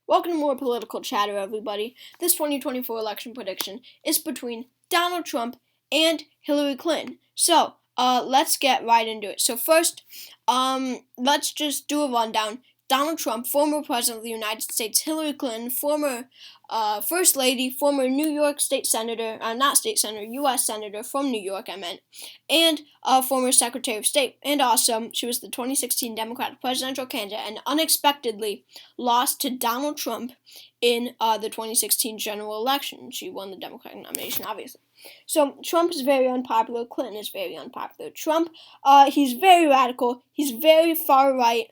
Welcome to more political chatter, everybody. This 2024 election prediction is between Donald Trump and Hillary Clinton. So, let's get right into it. So first, let's just do a rundown. Donald Trump, former President of the United States. Hillary Clinton, former First Lady, former New York State Senator, U.S. Senator from New York, and former Secretary of State. And also, she was the 2016 Democratic presidential candidate and unexpectedly lost to Donald Trump in the 2016 general election. She won the Democratic nomination, obviously. So Trump is very unpopular. Clinton is very unpopular. Trump, he's very radical. He's very far right.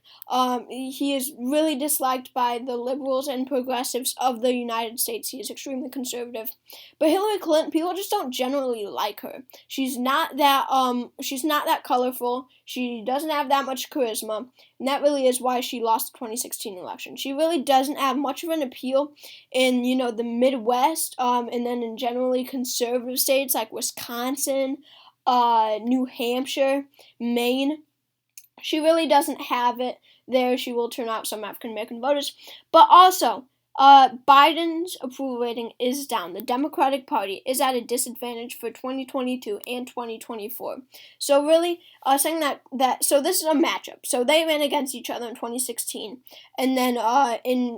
He is really disliked by the liberals and progressives of the United States. He is extremely conservative. But Hillary Clinton, people just don't generally like her. She's not that colorful. She doesn't have that much charisma, and that really is why she lost the 2016 election. She really doesn't have much of an appeal in, the Midwest, and then in generally conservative states like Wisconsin, New Hampshire, Maine. She really doesn't have it there. She will turn out some African American voters. But also, Biden's approval rating is down. The Democratic Party is at a disadvantage for 2022 and 2024. So really, saying so this is a matchup. So they ran against each other in 2016, and then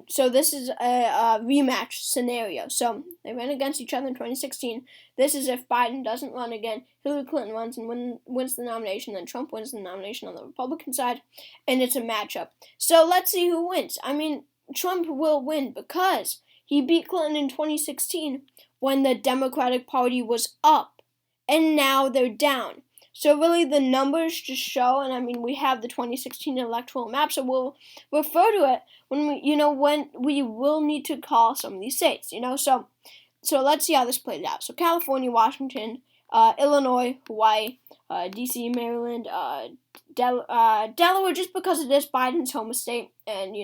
so this is a rematch scenario. So they ran against each other in 2016. This is if Biden doesn't run again, Hillary Clinton runs and wins the nomination, then Trump wins the nomination on the Republican side, and it's a matchup. So let's see who wins. Trump will win because he beat Clinton in 2016 when the Democratic Party was up, and now they're down. So really the numbers just show, and we have the 2016 electoral map, so we'll refer to it when we will need to call some of these states, So let's see how this plays out. So California, Washington, Illinois, Hawaii, D.C., Maryland, Delaware, just because it is Biden's home state, and,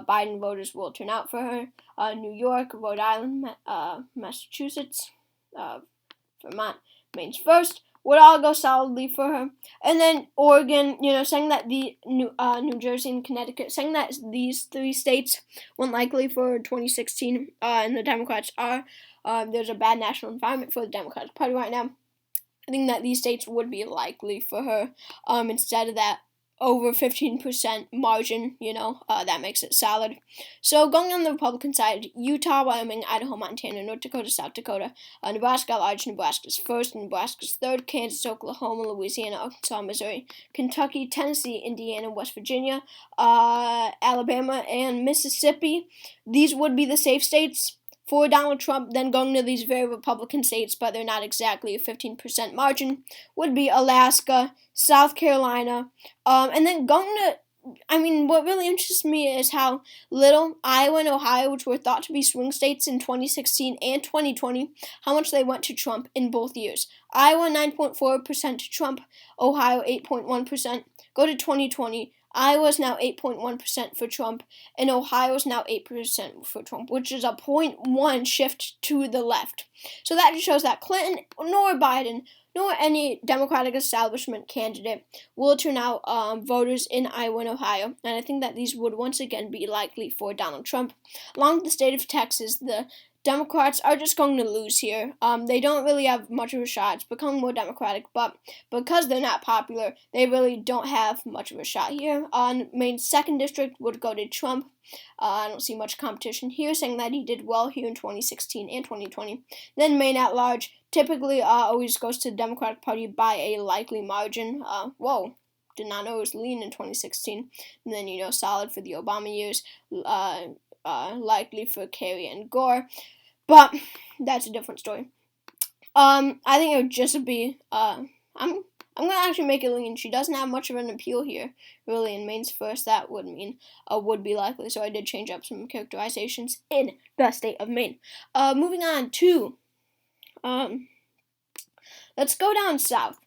Biden voters will turn out for her. New York, Rhode Island, Massachusetts, Vermont, Maine's first, would all go solidly for her. And then Oregon, saying that the New Jersey and Connecticut, saying that these three states went likely for 2016, and the Democrats are. There's a bad national environment for the Democratic Party right now. I think that these states would be likely for her, instead of that over 15% margin, that makes it solid. So going on the Republican side, Utah, Wyoming, Idaho, Montana, North Dakota, South Dakota, Nebraska at large, Nebraska's first, Nebraska's third, Kansas, Oklahoma, Louisiana, Arkansas, Missouri, Kentucky, Tennessee, Indiana, West Virginia, Alabama, and Mississippi. These would be the safe states for Donald Trump. Then going to these very Republican states, but they're not exactly a 15% margin, would be Alaska, South Carolina, and then going to, what really interests me is how little Iowa and Ohio, which were thought to be swing states in 2016 and 2020, how much they went to Trump in both years. Iowa 9.4% to Trump, Ohio 8.1%. Go to 2020. Iowa is now 8.1% for Trump, and Ohio is now 8% for Trump, which is a 0.1 shift to the left. So that just shows that Clinton, nor Biden, nor any Democratic establishment candidate will turn out voters in Iowa and Ohio, and I think that these would once again be likely for Donald Trump. Along with the state of Texas, the Democrats are just going to lose here. They don't really have much of a shot. It's becoming more Democratic, but because they're not popular, they really don't have much of a shot here. Maine's 2nd district would go to Trump. I don't see much competition here, saying that he did well here in 2016 and 2020. Then Maine at large typically always goes to the Democratic Party by a likely margin. Did not know it was lean in 2016. And then, solid for the Obama years. Likely for Kerry and Gore, but that's a different story. I think it would just be, I'm going to actually make it lean. She doesn't have much of an appeal here, really, in Maine's first. That would mean would be likely, so I did change up some characterizations in the state of Maine. Moving on to, let's go down south.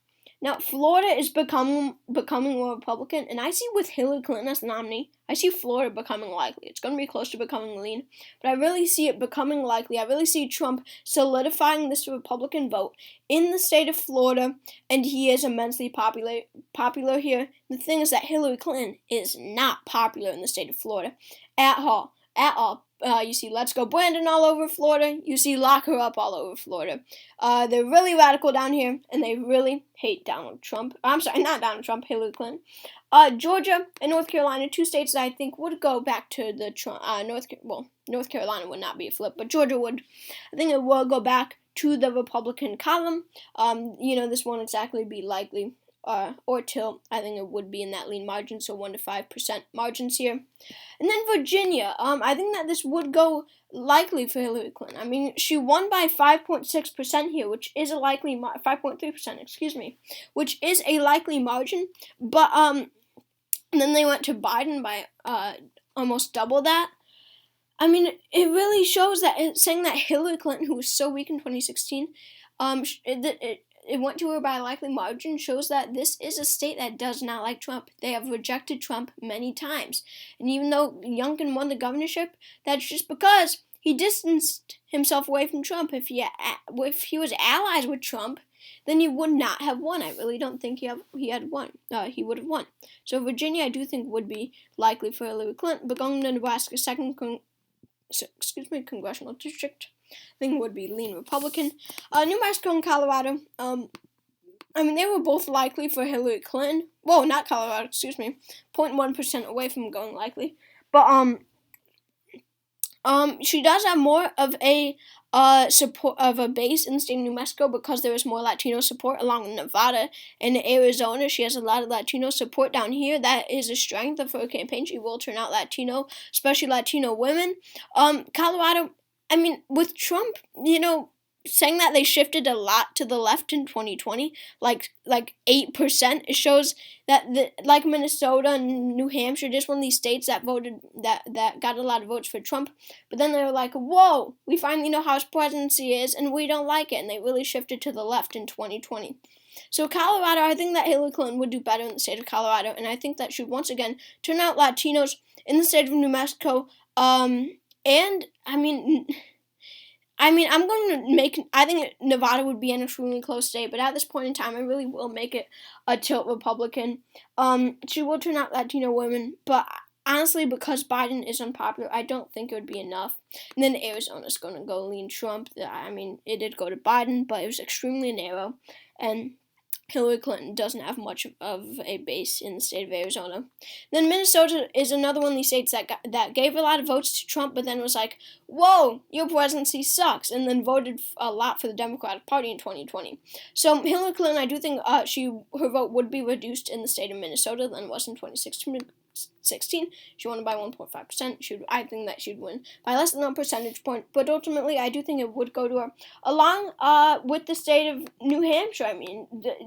Now, Florida is becoming more Republican, and I see with Hillary Clinton as the nominee, I see Florida becoming likely. It's going to be close to becoming lean, but I really see it becoming likely. I really see Trump solidifying this Republican vote in the state of Florida, and he is immensely popular here. The thing is that Hillary Clinton is not popular in the state of Florida at all. at all. You see Let's Go Brandon all over Florida. You see Lock Her Up all over Florida. They're really radical down here, and they really hate Donald Trump. I'm sorry, not Donald Trump, Hillary Clinton. Georgia and North Carolina, 2 states that I think would go back to the Trump. North Carolina would not be a flip, but Georgia would. I think it will go back to the Republican column. This won't exactly be likely. Or tilt. I think it would be in that lean margin, so 1 to 5% margins here. And then Virginia, I think that this would go likely for Hillary Clinton. I mean, she won by 5.6% here, which is a likely 5.3%, excuse me, which is a likely margin. But and then they went to Biden by almost double that. I mean, it really shows that saying that Hillary Clinton, who was so weak in 2016, it went to her by a likely margin, shows that this is a state that does not like Trump. They have rejected Trump many times. And even though Youngkin won the governorship, that's just because he distanced himself away from Trump. If he was allies with Trump, then he would not have won. I really don't think he would have won. So Virginia, I do think, would be likely for Hillary Clinton. But going to Nebraska, congressional district, I think would be lean Republican. New Mexico and Colorado, they were both likely for Hillary Clinton. Whoa, not Colorado, excuse me. 0.1% away from going likely. But, she does have more of a support of a base in the state of New Mexico because there is more Latino support along with Nevada and Arizona. She has a lot of Latino support down here. That is a strength of her campaign. She will turn out Latino, especially Latino women. Colorado, with Trump, saying that they shifted a lot to the left in 2020, like 8%, it shows that like Minnesota and New Hampshire, just one of these states that voted that got a lot of votes for Trump, but then they were like, whoa, we finally know how his presidency is, and we don't like it, and they really shifted to the left in 2020. So Colorado, I think that Hillary Clinton would do better in the state of Colorado, and I think that she would once again turn out Latinos in the state of New Mexico. I think Nevada would be an extremely close state, but at this point in time, I really will make it a tilt Republican. She will turn out Latino women, but honestly, because Biden is unpopular, I don't think it would be enough. And then Arizona's going to go lean Trump. It did go to Biden, but it was extremely narrow, and Hillary Clinton doesn't have much of a base in the state of Arizona. Then Minnesota is another one of these states that gave a lot of votes to Trump, but then was like, whoa, your presidency sucks, and then voted a lot for the Democratic Party in 2020. So Hillary Clinton, I do think her vote would be reduced in the state of Minnesota than it was in 2016. She won by 1.5%. I think that she'd win by less than 1 percentage point, but ultimately I do think it would go to her. Along with the state of New Hampshire,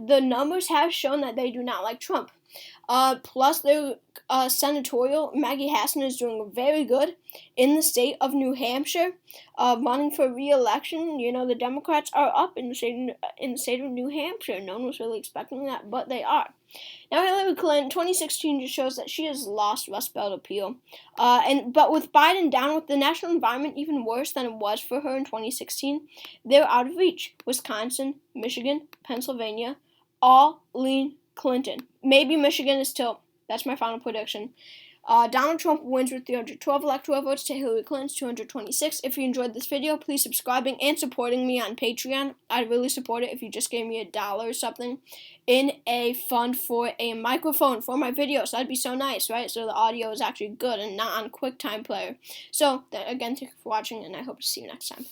the numbers have shown that they do not like Trump. Plus, their senatorial, Maggie Hassan, is doing very good in the state of New Hampshire, running for re-election. The Democrats are up in the state of New Hampshire. No one was really expecting that, but they are. Now, Hillary Clinton, 2016 just shows that she has lost Rust Belt appeal. But with Biden down, with the national environment even worse than it was for her in 2016, they're out of reach. Wisconsin, Michigan, Pennsylvania, all lean Clinton. Maybe Michigan is tilt. That's my final prediction. Donald Trump wins with 312 electoral votes to Hillary Clinton's 226. If you enjoyed this video, please subscribing and supporting me on Patreon. I'd really support it if you just gave me $1 or something in a fund for a microphone for my videos. That'd be so nice, right? So the audio is actually good and not on QuickTime Player. So, again, thank you for watching, and I hope to see you next time.